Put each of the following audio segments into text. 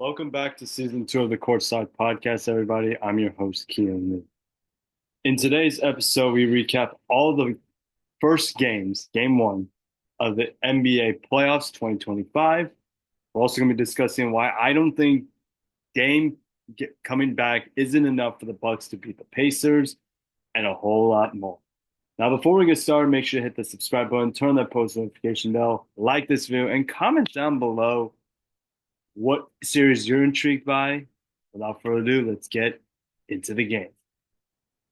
Welcome back to season 2 of the Courtside podcast, everybody. I'm your host, Keelan. In today's episode, we recap all the first games, game one of the NBA playoffs 2025. We're also going to be discussing why I don't think coming back isn't enough for the Bucks to beat the Pacers and a whole lot more. Now, before we get started, make sure to hit the subscribe button, turn that post notification bell, like this video, and comment down below what series you're intrigued by. Without further ado, let's get into the game.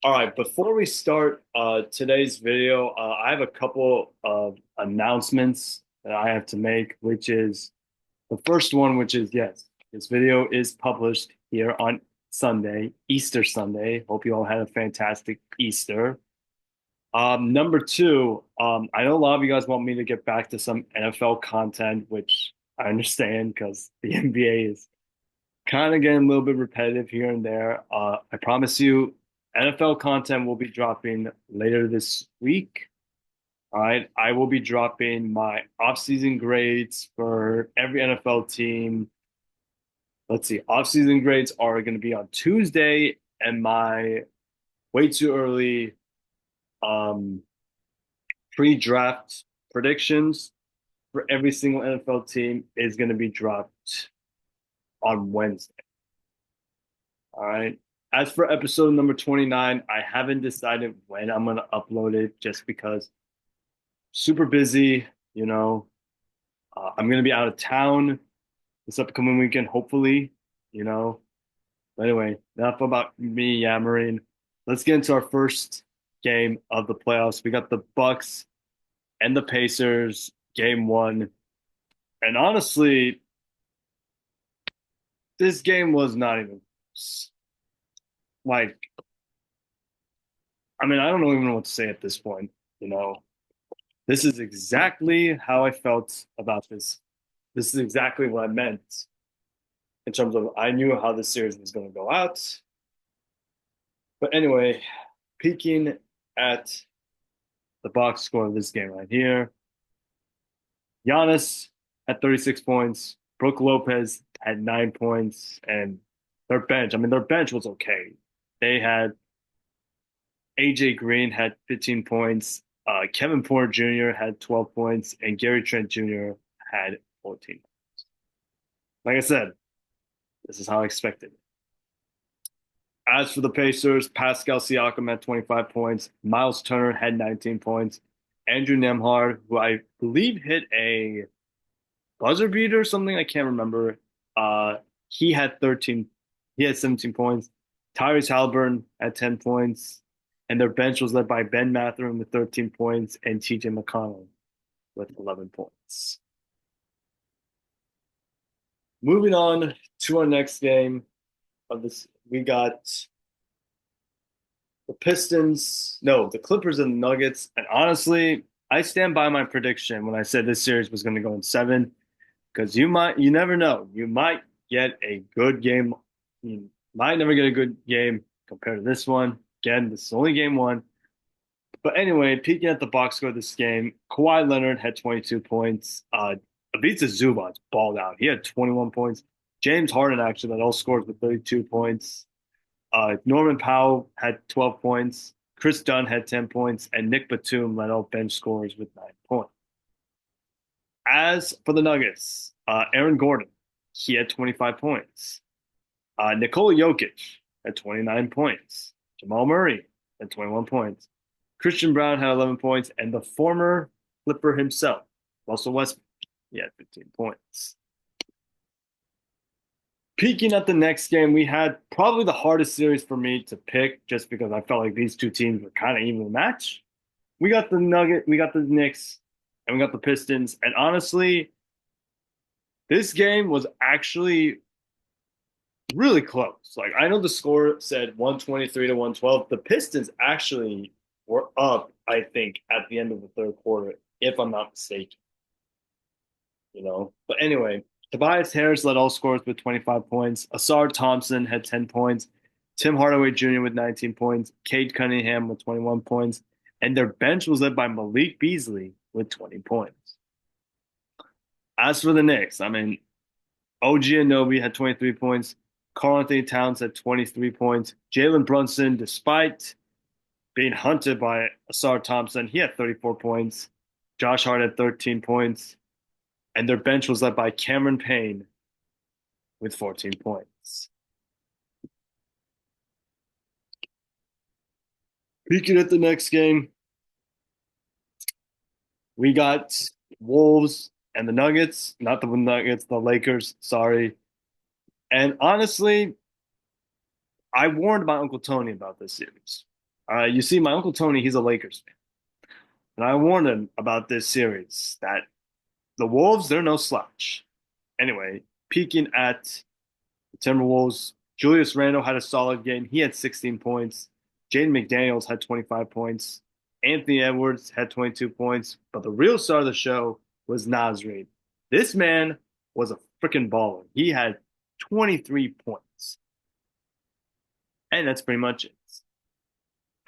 All right, before we start today's video, I have a couple of announcements that I have to make, which is the first one, which is yes, this video is published here on Sunday, Easter Sunday. Hope you all had a fantastic Easter. Number two, I know a lot of you guys want me to get back to some NFL content, which I understand because the NBA is kind of getting a little bit repetitive here and there. I promise you, NFL content will be dropping later this week. All right, I will be dropping my off-season grades for every NFL team. Let's see, off-season grades are going to be on Tuesday, and my way too early um, pre-draft predictions for every single NFL team is going to be dropped on Wednesday. All right. As for episode number 29, I haven't decided when I'm going to upload it just because super busy, you know. I'm going to be out of town this upcoming weekend, hopefully, you know. But anyway, enough about me yammering. Let's get into our first game of the playoffs. We got the Bucks and the Pacers, game one. And honestly, this game was not even like, I mean, I don't even know what to say at this point, you know. This is exactly how I felt about this. This is exactly what I meant in terms of I knew how this series was going to go out. But anyway, peeking at the box score of this game right here, Giannis had 36 points. Brook Lopez had 9 points. And their bench was okay. They had AJ Green had 15 points. Kevin Porter Jr. had 12 points, and Gary Trent Jr. had 14. Like I said, this is how I expected. As for the Pacers, Pascal Siakam had 25 points. Miles Turner had 19 points. Andrew Nembhard, who I believe hit a buzzer beater or something, I can't remember. He had 13. He had 17 points. Tyrese Halliburton had 10 points. And their bench was led by Ben Mathurin with 13 points and TJ McConnell with 11 points. Moving on to our next game of this, we got the Clippers and the Nuggets. And honestly, I stand by my prediction when I said this series was going to go in seven, because you never know. You might get a good game. You might never get a good game compared to this one. Again, this is only game one. But anyway, peeking at the box score of this game, Kawhi Leonard had 22 points. Ivica Zubac balled out. He had 21 points. James Harden actually led all scores with 32 points. Norman Powell had 12 points. Chris Dunn had 10 points. And Nick Batum led all bench scorers with 9 points. As for the Nuggets, Aaron Gordon, he had 25 points. Nikola Jokic had 29 points. Jamal Murray had 21 points. Christian Brown had 11 points, and the former Clipper himself, Russell Westbrook, he had 15 points. Peeking at the next game, we had probably the hardest series for me to pick just because I felt like these two teams were kind of even match. We got the Knicks, and we got the Pistons. And honestly, this game was actually really close. Like, I know the score said 123 to 112. The Pistons actually were up, I think, at the end of the third quarter, if I'm not mistaken. You know, but anyway, Tobias Harris led all scorers with 25 points. Asar Thompson had 10 points. Tim Hardaway Jr. with 19 points. Cade Cunningham with 21 points. And their bench was led by Malik Beasley with 20 points. As for the Knicks, I mean, OG Anunoby had 23 points. Karl Anthony Towns had 23 points. Jalen Brunson, despite being hunted by Asar Thompson, he had 34 points. Josh Hart had 13 points. And their bench was led by Cameron Payne with 14 points. Peeking at the next game, we got Wolves and the Nuggets, not the Nuggets, the Lakers, sorry. And honestly, I warned my Uncle Tony about this series. You see, my Uncle Tony, he's a Lakers fan. And I warned him about this series that the Wolves, they're no slouch. Anyway, peeking at the Timberwolves, Julius Randle had a solid game. He had 16 points. Jaden McDaniels had 25 points. Anthony Edwards had 22 points. But the real star of the show was Naz Reid. This man was a freaking baller. He had 23 points. And that's pretty much it.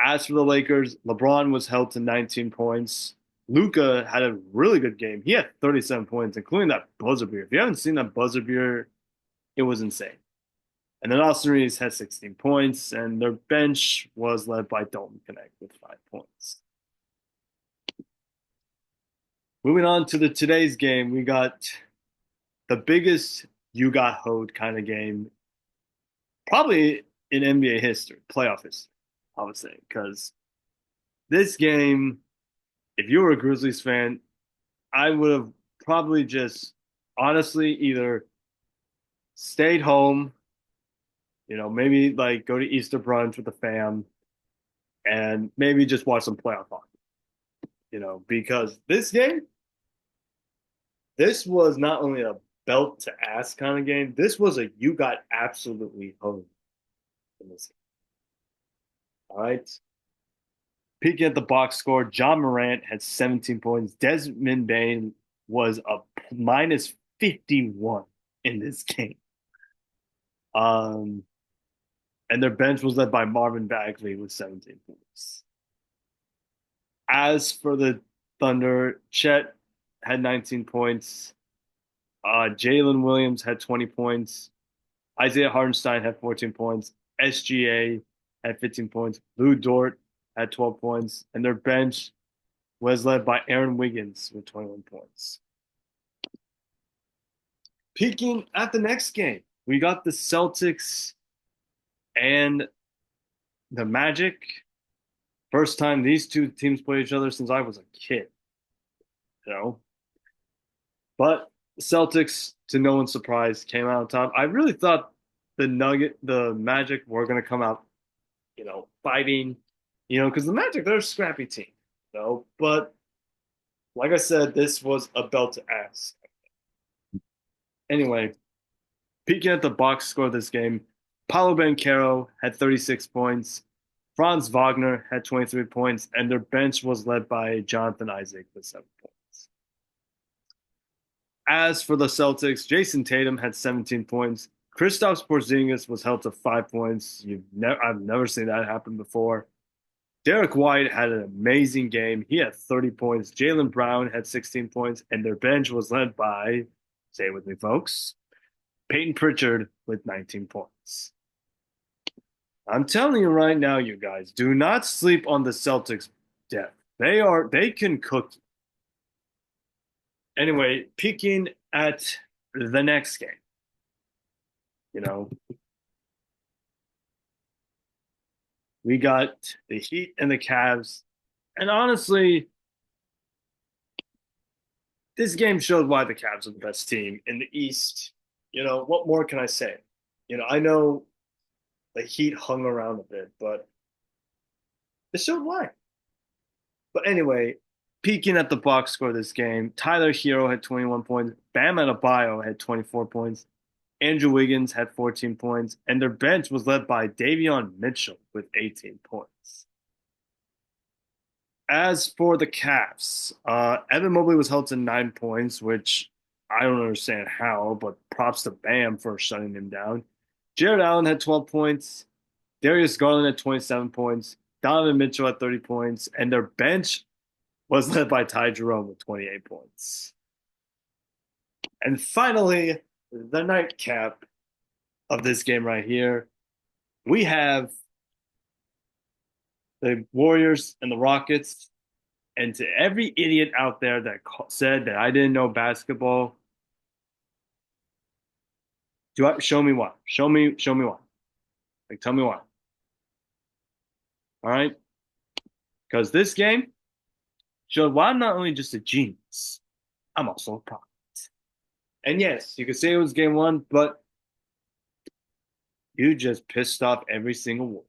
As for the Lakers, LeBron was held to 19 points. Luka had a really good game. He had 37 points, including that buzzer beater. If you haven't seen that buzzer beater, it was insane. And then Austin Reeves had 16 points, and their bench was led by Dalton Connect with 5 points. Moving on to the today's game, we got the biggest you got hoed kind of game, probably in NBA history, playoff history, I would say, because this game, if you were a Grizzlies fan, I would have probably just honestly either stayed home, maybe like go to Easter brunch with the fam and maybe just watch some playoff hockey, because this game, this was not only a belt to ass kind of game, this was a you got absolutely hosed in this game. All right. Peeking at the box score, John Morant had 17 points. Desmond Bain was a minus 51 in this game. And their bench was led by Marvin Bagley with 17 points. As for the Thunder, Chet had 19 points. Jalen Williams had 20 points. Isaiah Hartenstein had 14 points. SGA had 15 points. Lou Dort had 12 points. And their bench was led by Aaron Wiggins with 21 points. Peeking at the next game, we got the Celtics and the Magic. First time these two teams played each other since I was a kid, you know. But the Celtics, to no one's surprise, came out on top. I really thought the Magic were going to come out, fighting, because the Magic, they're a scrappy team, But like I said, this was a belt to ass. Anyway, peeking at the box score of this game, Paolo Banchero had 36 points. Franz Wagner had 23 points, and their bench was led by Jonathan Isaac with 7 points. As for the Celtics, Jason Tatum had 17 points. Kristaps Porzingis was held to 5 points. I've never seen that happen before. Derek White had an amazing game. He had 30 points. Jaylen Brown had 16 points, and their bench was led by, say it with me, folks, Peyton Pritchard with 19 points. I'm telling you right now, you guys, do not sleep on the Celtics' depth. They can cook. Anyway, peeking at the next game, we got the Heat and the Cavs. And honestly, this game showed why the Cavs are the best team in the East. What more can I say? I know the Heat hung around a bit, but it showed why. But anyway, peeking at the box score of this game, Tyler Hero had 21 points. Bam Adebayo had 24 points. Andrew Wiggins had 14 points. And their bench was led by Davion Mitchell with 18 points. As for the Cavs, Evan Mobley was held to 9 points, which I don't understand how, but props to Bam for shutting him down. Jared Allen had 12 points. Darius Garland had 27 points. Donovan Mitchell had 30 points. And their bench was led by Ty Jerome with 28 points. And finally, the nightcap of this game right here. We have the Warriors and the Rockets. And to every idiot out there that said that I didn't know basketball, show me why? Show me why. Like, tell me why. All right, because this game showed why I'm not only just a genius, I'm also a prophet. And yes, you could say it was game one, but you just pissed off every single one.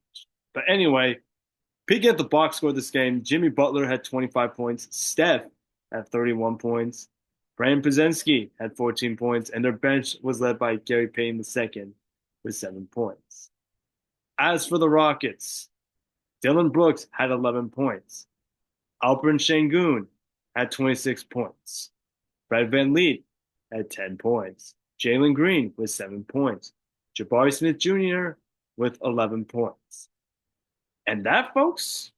But anyway, peeking at the box score of this game, Jimmy Butler had 25 points, Steph had 31 points, Brandon Pozenski had 14 points, and their bench was led by Gary Payton II with 7 points. As for the Rockets, Dylan Brooks had 11 points. Alperen Sengun had 26 points. Fred VanVleet had 10 points. Jalen Green with 7 points. Jabari Smith Jr. with 11 points. And that, folks,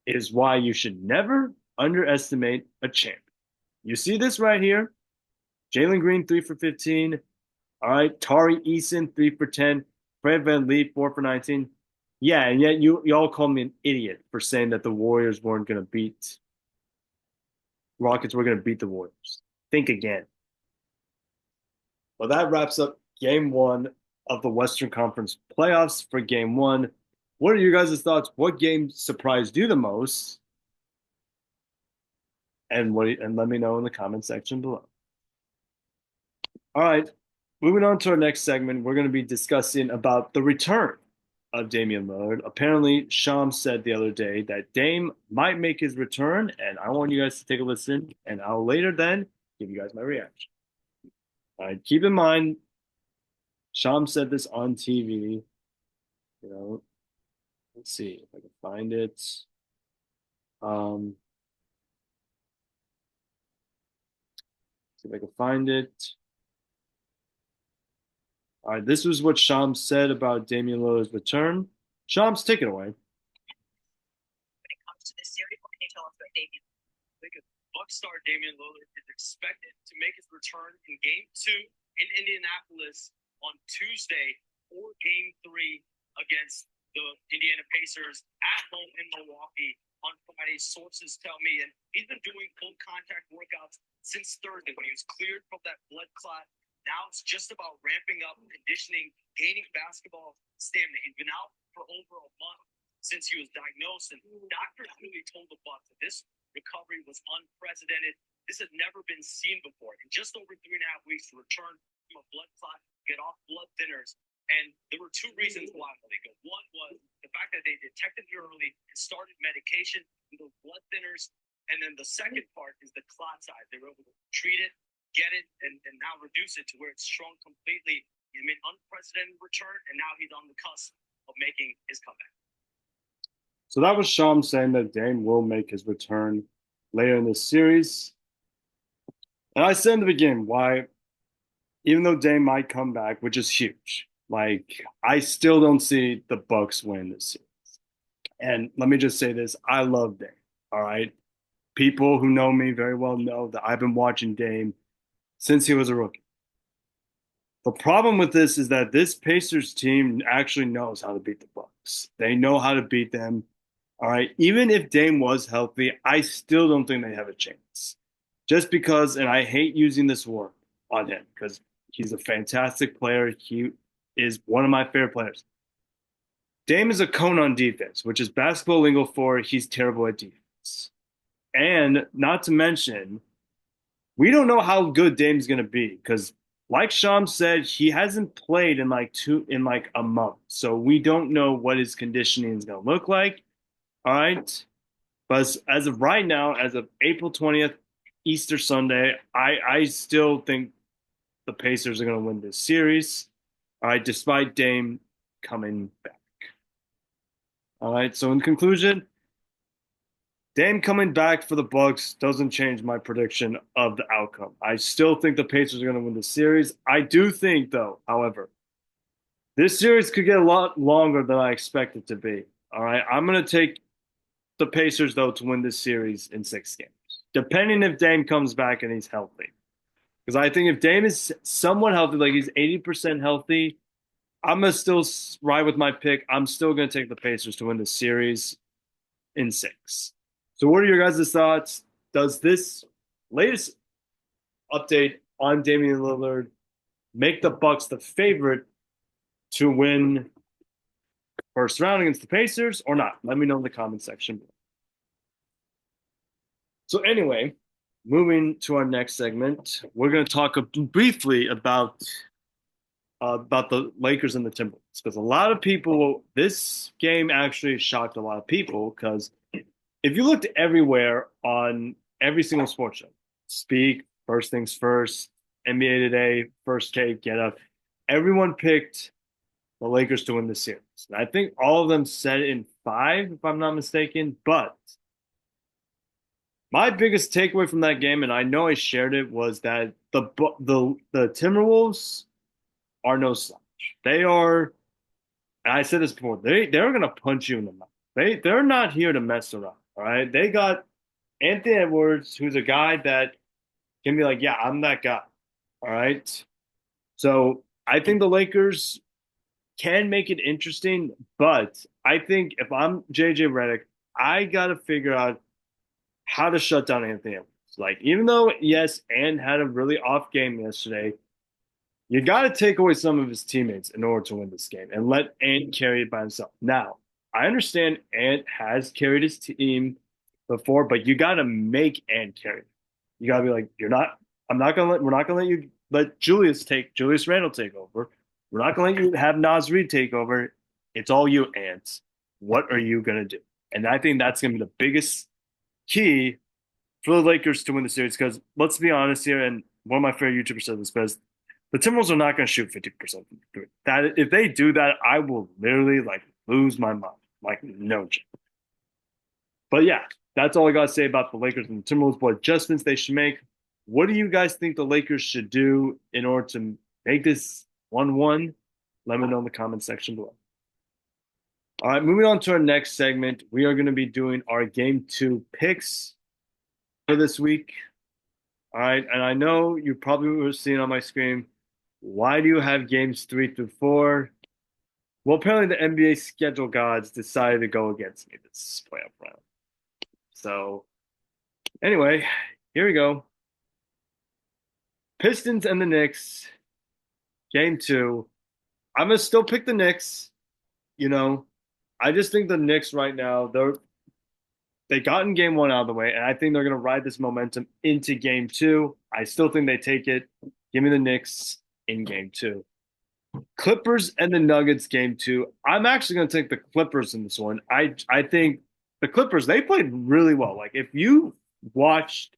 is why you should never underestimate a champion. You see this right here. Jalen Green, 3 for 15. All right. Tari Eason, 3 for 10. Fred VanVleet, 4 for 19. Yeah, and yet you all called me an idiot for saying that the Warriors weren't going to beat Rockets were going to beat the Warriors. Think again. Well, that wraps up game one of the Western Conference playoffs for game one. What are you guys' thoughts? What game surprised you the most? And let me know in the comment section below. All right, moving on to our next segment, we're going to be discussing about the return of Damian Lillard. Apparently, Shams said the other day that Dame might make his return, and I want you guys to take a listen, and I'll later then give you guys my reaction. All right, keep in mind, Shams said this on TV. You know, let's see if I can find it. Um, see if I can find it. All right, this was what Shams said about Damian Lillard's return. Shams, take it away. Comes to this series, what can you tell us about Damian? I think Buck star Damian Lillard is expected to make his return in Game 2 in Indianapolis on Tuesday or Game 3 against the Indiana Pacers at home in Milwaukee on Friday. Sources tell me, and he's been doing full contact workouts since Thursday when he was cleared from that blood clot. Now it's just about ramping up, conditioning, gaining basketball stamina. He's been out for over a month since he was diagnosed, and doctors really told the Bucks that this recovery was unprecedented. This had never been seen before. In just over 3.5 weeks to return from a blood clot, get off blood thinners. And there were two reasons why, Malika. One was the fact that they detected it early and started medication with those blood thinners. And then the second part is the clot side. They were able to treat it, get it, and now reduce it to where it's shrunk completely. He made an unprecedented return, and now he's on the cusp of making his comeback. So that was Shams saying that Dame will make his return later in this series. And I said in the beginning why, even though Dame might come back, which is huge, like I still don't see the Bucks win this series. And let me just say this: I love Dame. All right, people who know me very well know that I've been watching Dame since he was a rookie. The problem with this is that this Pacers team actually knows how to beat the Bucks. They know how to beat them. All right, even if Dame was healthy, I still don't think they have a chance. Just because, and I hate using this word on him because he's a fantastic player. He is one of my favorite players. Dame is a cone on defense, which is basketball lingo for he's terrible at defense. And not to mention, we don't know how good Dame's going to be because, like Shams said, he hasn't played in like a month, so we don't know what his conditioning is going to look like. All right, but as of right now, as of April 20th, Easter Sunday, I still think the Pacers are going to win this series. All right, despite Dame coming back. All right, so in conclusion, Dame coming back for the Bucks doesn't change my prediction of the outcome. I still think the Pacers are going to win the series. I do think, though, however, this series could get a lot longer than I expect it to be. All right, I'm going to take the Pacers, though, to win this series in 6 games, depending if Dame comes back and he's healthy. Because I think if Dame is somewhat healthy, like he's 80% healthy, I'm gonna still ride with my pick. I'm still gonna take the Pacers to win the series in six. So, what are your guys' thoughts? Does this latest update on Damian Lillard make the Bucks the favorite to win first round against the Pacers or not? Let me know in the comment section. So, anyway, moving to our next segment, we're going to talk briefly about the Lakers and the Timberwolves because a lot of people, this game actually shocked a lot of people because if you looked everywhere on every single sports show, Speak, First Things First, NBA Today, First Take, Get Up, everyone picked the Lakers to win the series. And I think all of them said it in five, if I'm not mistaken. But my biggest takeaway from that game, and I know I shared it, was that the Timberwolves are no slouch. They are, and I said this before, they're gonna punch you in the mouth. They're not here to mess around. All right. They got Anthony Edwards, who's a guy that can be like, yeah, I'm that guy. All right. So I think the Lakers can make it interesting, but I think if I'm JJ Redick, I gotta figure out how to shut down Anthony Edwards. Like, even though, yes, Ant had a really off game yesterday, you got to take away some of his teammates in order to win this game and let Ant carry it by himself. Now, I understand Ant has carried his team before, but you got to make Ant carry. You got to be like, you're not. We're not gonna let you let Julius Randle take over. We're not gonna let you have Nas Reed take over. It's all you, Ant. What are you gonna do? And I think that's gonna be the biggest key for the Lakers to win the series. Because let's be honest here, and one of my favorite YouTubers said this best: the Timberwolves are not going to shoot 50% from three. That if they do that, I will literally like lose my mind. Like no joke. But yeah, that's all I got to say about the Lakers and the Timberwolves. What adjustments they should make? What do you guys think the Lakers should do in order to make this 1-1? Let me know in the comment section below. All right, moving on to our next segment, we are going to be doing our game two picks for this week. All right, and I know you probably were seeing on my screen. Why do you have games 3 through 4? Well, apparently the NBA schedule gods decided to go against me this playoff round. So, anyway, here we go. Pistons and the Knicks, game 2. I'm gonna still pick the Knicks. You know, I just think the Knicks right now they gotten game 1 out of the way, and I think they're gonna ride this momentum into game 2. I still think they take it. Give me the Knicks in game 2. Clippers and the Nuggets game 2. I'm actually going to take the Clippers in this one. I think the Clippers they played really well. Like if you watched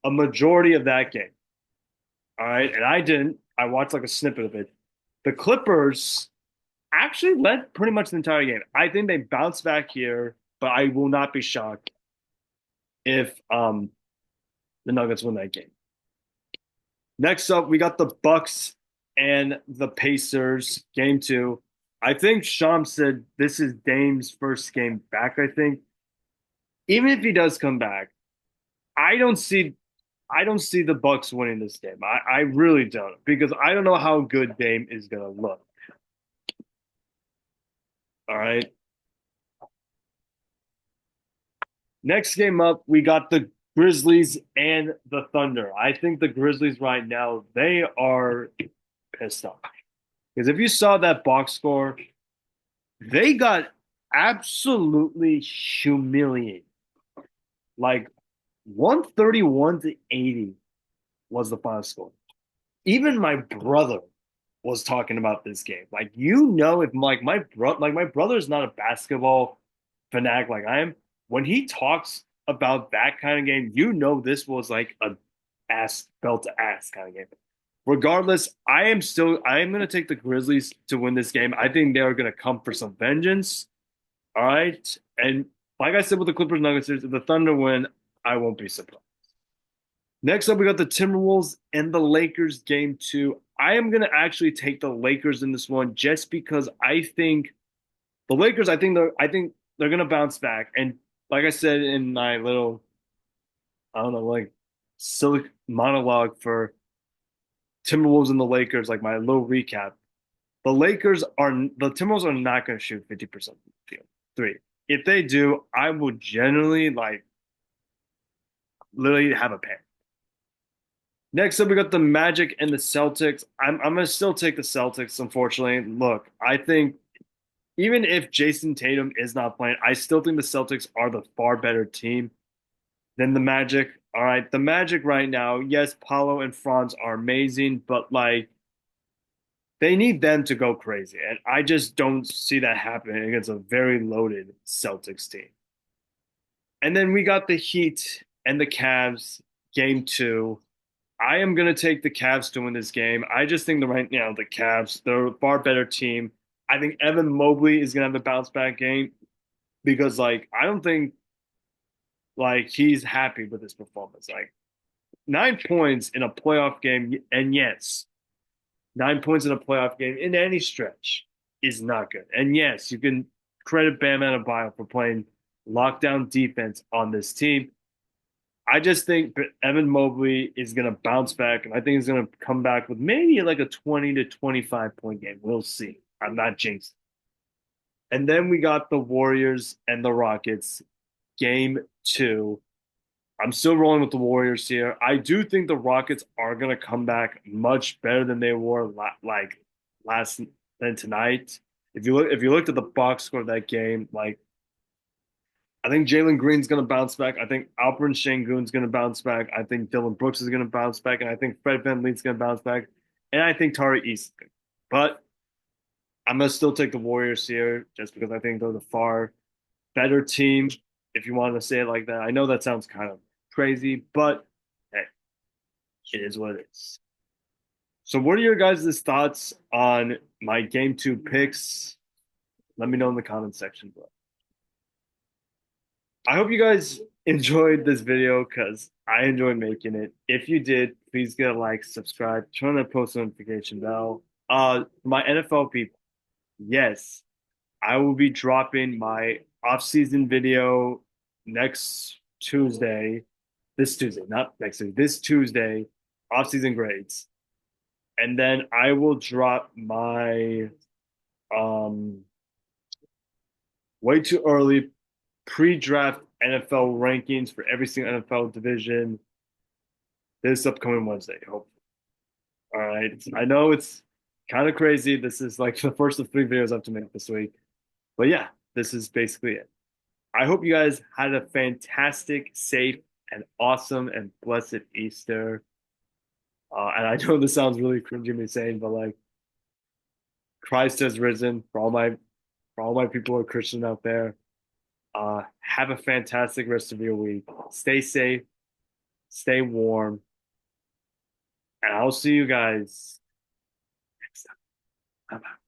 a majority of that game, all right, and I didn't. I watched like a snippet of it. The Clippers actually led pretty much the entire game. I think they bounced back here, but I will not be shocked if the Nuggets win that game. Next up, we got the Bucks and the Pacers, game 2. I think Sham said this is Dame's first game back, I think. Even if he does come back, I don't see I don't see the Bucks winning this game. I really don't because I don't know how good Dame is gonna look. All right. Next game up, we got the Grizzlies and the Thunder. I think the Grizzlies right now, they are pissed off. Because if you saw that box score, they got absolutely humiliated. Like 131 to 80 was the final score. Even my brother was talking about this game. Like if my brother is not a basketball fanatic like I am, when he talks about that kind of game, this was like a ass belt to ass kind of game. Regardless, I am gonna take the Grizzlies to win this game. I think they're gonna come for some vengeance. All right. And like I said with the Clippers Nuggets, if the Thunder win, I won't be surprised. Next up, we got the Timberwolves and the Lakers game 2. I am gonna actually take the Lakers in this one just because I think the Lakers, I think they're gonna bounce back. And like I said in my little, I don't know, like silly monologue for Timberwolves and the Lakers, like my little recap. The Timberwolves are not going to shoot 50% from the field. Three. If they do, I will generally like literally have a pair. Next up, we got the Magic and the Celtics. I'm gonna still take the Celtics, unfortunately. Look, I think even if Jason Tatum is not playing, I still think the Celtics are the far better team than the Magic. All right, the Magic right now, yes, Paulo and Franz are amazing, but like they need them to go crazy. And I just don't see that happening against a very loaded Celtics team. And then we got the Heat and the Cavs, game two. I am going to take the Cavs to win this game. I just think that right now, the Cavs, they're a far better team. I think Evan Mobley is going to have a bounce back game because, like, I don't think, like, he's happy with his performance. Like, 9 points in a playoff game, and yes, 9 points in a playoff game in any stretch is not good. And yes, you can credit Bam Adebayo for playing lockdown defense on this team. I just think Evan Mobley is going to bounce back, and I think he's going to come back with maybe like a 20 to 25 point game. We'll see. I'm not jinxed. And then we got the Warriors and the Rockets, game two. I'm still rolling with the Warriors here. I do think the Rockets are going to come back much better than they were like last than tonight. If you looked at the box score of that game, like I think Jalen Green's going to bounce back. I think Alperen Sengun's going to bounce back. I think Dylan Brooks is going to bounce back, and I think Fred VanVleet's going to bounce back, and I think Tari East. But I'm going to still take the Warriors here just because I think they're the far better team. If you want to say it like that, I know that sounds kind of crazy, but hey, it is what it is. So, what are your guys' thoughts on my game two picks? Let me know in the comment section below. I hope you guys enjoyed this video because I enjoyed making it. If you did, please get a like, subscribe, turn on the post notification bell. My NFL people, yes, I will be dropping my off-season video next Tuesday. This Tuesday, not next Tuesday, this Tuesday, off-season grades. And then I will drop my um way too early pre-draft NFL rankings for every single NFL division this upcoming Wednesday. Hopefully. All right. I know it's kind of crazy. This is like the first of three videos I have to make this week. But yeah, this is basically it. I hope you guys had a fantastic, safe, and awesome and blessed Easter. And I know this sounds really cringy me saying, but like Christ has risen for all my people who are Christian out there. Have a fantastic rest of your week. Stay safe, stay warm, and I'll see you guys next time. Bye bye.